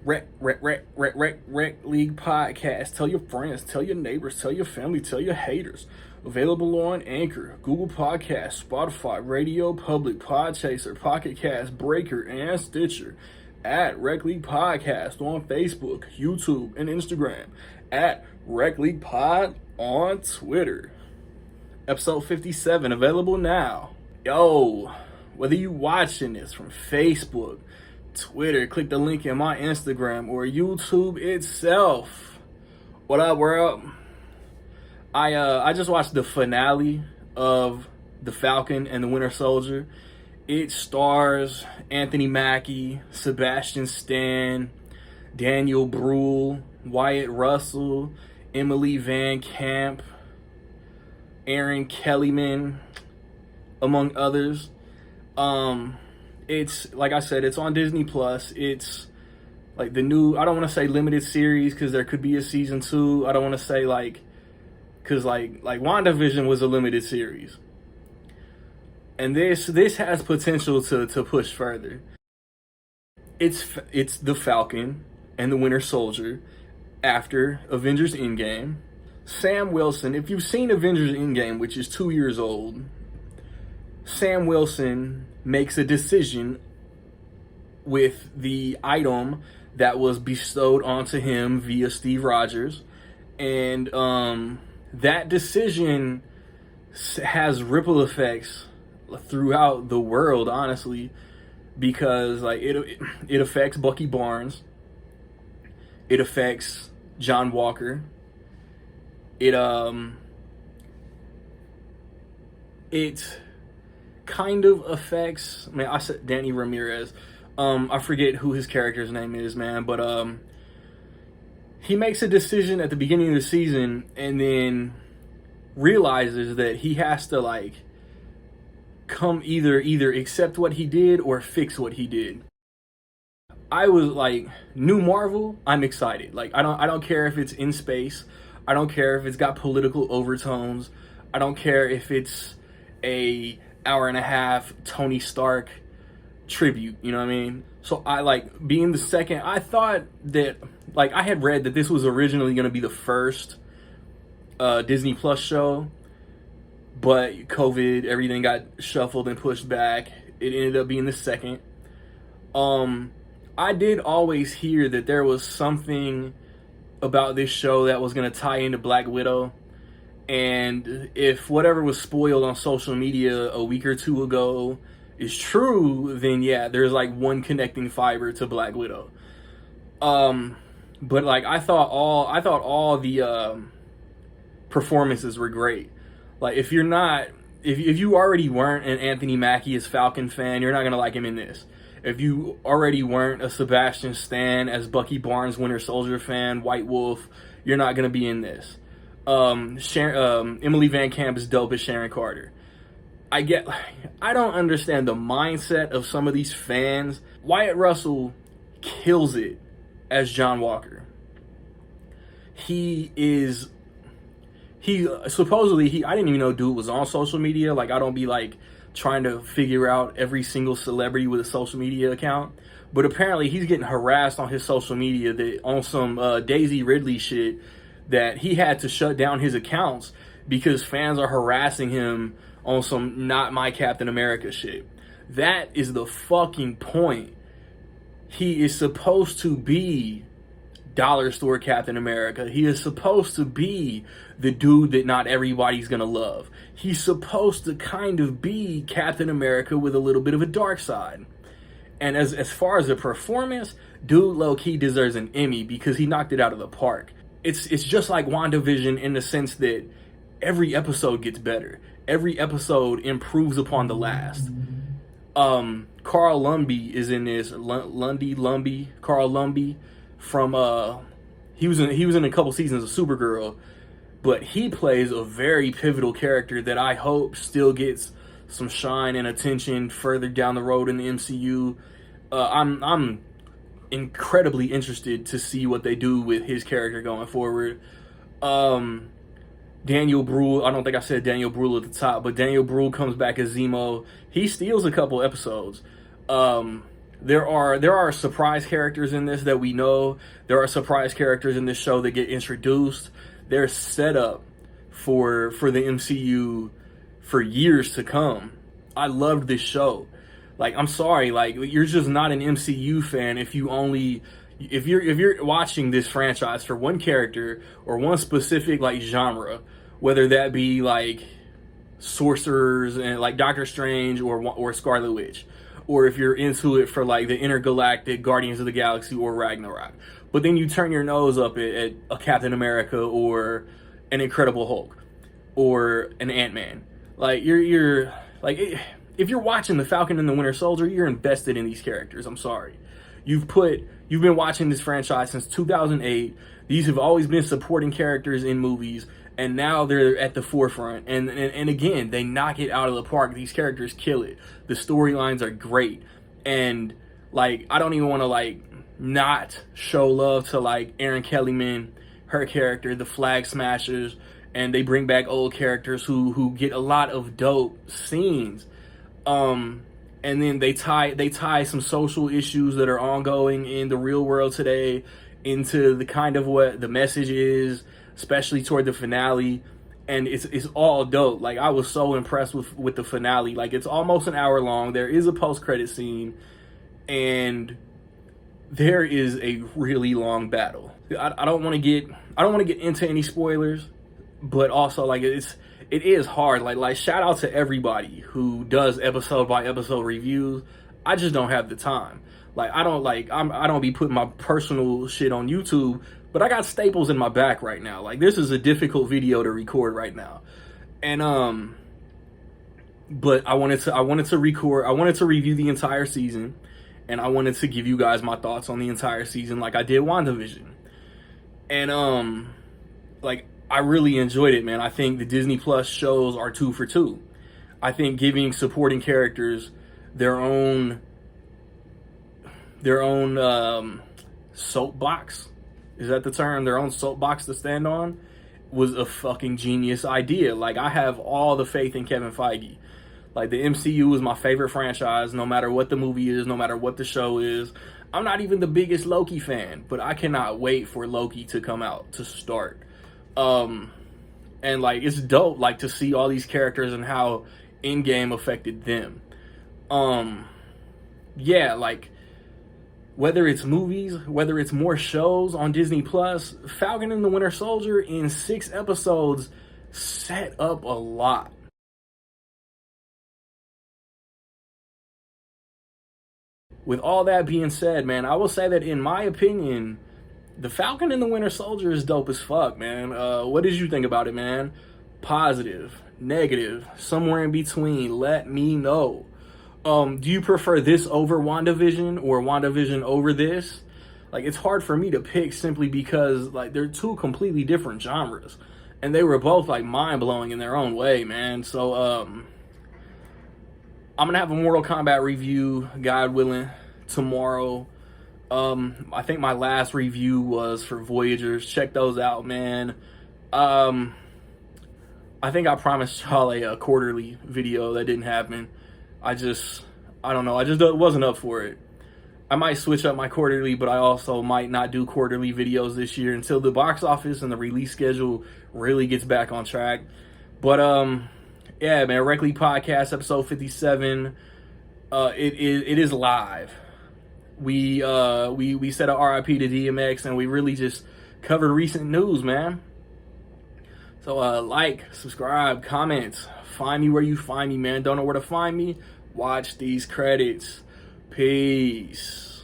Rec League Podcast. Tell your friends, tell your neighbors, tell your family, tell your haters. Available on Anchor, Google Podcasts, Spotify, Radio Public, Podchaser, Pocket Cast, Breaker, and Stitcher. At Rec League Podcast on Facebook, YouTube, and Instagram. At Rec League Pod on Twitter. Episode 57 available now. Yo, whether you watching this from Facebook, Twitter, click the link in my Instagram, or YouTube itself. What up, world? I just watched the finale of The Falcon and the Winter Soldier. It stars Anthony Mackie, Sebastian Stan, Daniel Bruhl, Wyatt Russell, Emily Van Camp, Aaron Kellyman, among others. It's, like I said, it's on Disney Plus. It's like the new, I don't want to say limited series because there could be a season 2. I don't want to say because like WandaVision was a limited series. And this has potential to push further. It's the Falcon and the Winter Soldier after Avengers Endgame. Sam Wilson, if you've seen Avengers Endgame, which is 2 years old, Sam Wilson makes a decision with the item that was bestowed onto him via Steve Rogers. And that decision has ripple effects throughout the world, honestly, because like it affects Bucky Barnes, it affects John Walker, it kind of affects, I said Danny Ramirez. I forget who his character's name is, man, but he makes a decision at the beginning of the season and then realizes that he has to come either accept what he did or fix what he did. I was like, new Marvel, I'm excited. Like I don't care if it's in space. I don't care if it's got political overtones. I don't care if it's a hour and a half Tony Stark tribute, you know what I mean? So I being the second, I thought that I had read that this was originally going to be the first Disney Plus show, but COVID, everything got shuffled and pushed back. It ended up being the second. I did always hear that there was something about this show that was going to tie into Black Widow. And if whatever was spoiled on social media a week or two ago is true, then yeah, there's one connecting fiber to Black Widow. But I thought all the performances were great. If you already weren't an Anthony Mackie as Falcon fan, you're not gonna like him in this. If you already weren't a Sebastian Stan as Bucky Barnes Winter Soldier fan, White Wolf, you're not gonna be in this. Emily Van Camp is dope as Sharon Carter. I don't understand the mindset of some of these fans. Wyatt Russell kills it as John Walker. He supposedly, I didn't even know dude was on social media. I don't be trying to figure out every single celebrity with a social media account. But apparently he's getting harassed on his social media that on some Daisy Ridley shit, that he had to shut down his accounts because fans are harassing him on some not my Captain America shit. That is the fucking point. He is supposed to be dollar store Captain America. He is supposed to be the dude that not everybody's gonna love. He's supposed to kind of be Captain America with a little bit of a dark side. And as far as the performance, dude low-key deserves an Emmy because he knocked it out of the park. It's just like WandaVision in the sense that every episode gets better. Every episode improves upon the last. Carl Lumbly is in this. Carl Lumbly from he was in a couple seasons of Supergirl, but he plays a very pivotal character that I hope still gets some shine and attention further down the road in the MCU. I'm incredibly interested to see what they do with his character going forward. Daniel Bruhl, I don't think I said Daniel Bruhl at the top, but Daniel Bruhl comes back as Zemo. He steals a couple episodes. there are surprise characters in this that we know. There are surprise characters in this show that get introduced. They're set up for the MCU for years to come. I loved this show. Like, I'm sorry, like, you're just not an MCU fan if you're watching this franchise for one character or one specific like genre, whether that be like sorcerers and like Doctor Strange or Scarlet Witch, or if you're into it for like the intergalactic Guardians of the Galaxy or Ragnarok. But then you turn your nose up at a Captain America or an Incredible Hulk or an Ant-Man. Like, you're like, if you're watching the Falcon and the Winter Soldier, you're invested in these characters. I'm sorry. You've been watching this franchise since 2008. These have always been supporting characters in movies, and now they're at the forefront. And again, they knock it out of the park. These characters kill it. The storylines are great. And like, I don't even want to like not show love to like Erin Kellyman, her character, the Flag Smashers, and they bring back old characters who get a lot of dope scenes. And then they tie some social issues that are ongoing in the real world today into the kind of what the message is, especially toward the finale. And it's all dope. Like, I was so impressed with the finale. Like, it's almost an hour long. There is a post-credit scene, and there is a really long battle. I don't want to get into any spoilers, but also like it is hard. Like shout out to everybody who does episode by episode reviews. I just don't have the time. Like, I don't be putting my personal shit on YouTube, but I got staples in my back right now. Like, this is a difficult video to record right now. And but I wanted to review the entire season, and I wanted to give you guys my thoughts on the entire season like I did WandaVision. And like, I really enjoyed it, man. I think the Disney Plus shows are 2 for 2. I think giving supporting characters their own soapbox, is that the term? Their own soapbox to stand on, was a fucking genius idea. Like, I have all the faith in Kevin Feige. Like, the MCU is my favorite franchise, no matter what the movie is, no matter what the show is. I'm not even the biggest Loki fan, but I cannot wait for Loki to come out, to start. And like, it's dope, like, to see all these characters and how Endgame affected them. Yeah, like, whether it's movies, whether it's more shows on Disney Plus, Falcon and the Winter Soldier in 6 episodes set up a lot. With all that being said, man, I will say that in my opinion, the Falcon and the Winter Soldier is dope as fuck, man. What did you think about it, man? Positive, negative, somewhere in between. Let me know. Do you prefer this over WandaVision or WandaVision over this? Like, it's hard for me to pick simply because, like, they're 2 completely different genres. And they were both, like, mind-blowing in their own way, man. So, I'm going to have a Mortal Kombat review, God willing, tomorrow. I think my last review was for Voyagers. Check those out, man. I think I promised y'all a quarterly video. That didn't happen. I don't know. I just wasn't up for it. I might switch up my quarterly, but I also might not do quarterly videos this year until the box office and the release schedule really gets back on track. But, yeah, man, Reckley Podcast, episode 57. It is live. We said a RIP to DMX, and we really just covered recent news, man. So like, subscribe, comment, find me where you find me, man. Don't know where to find me? Watch these credits. Peace.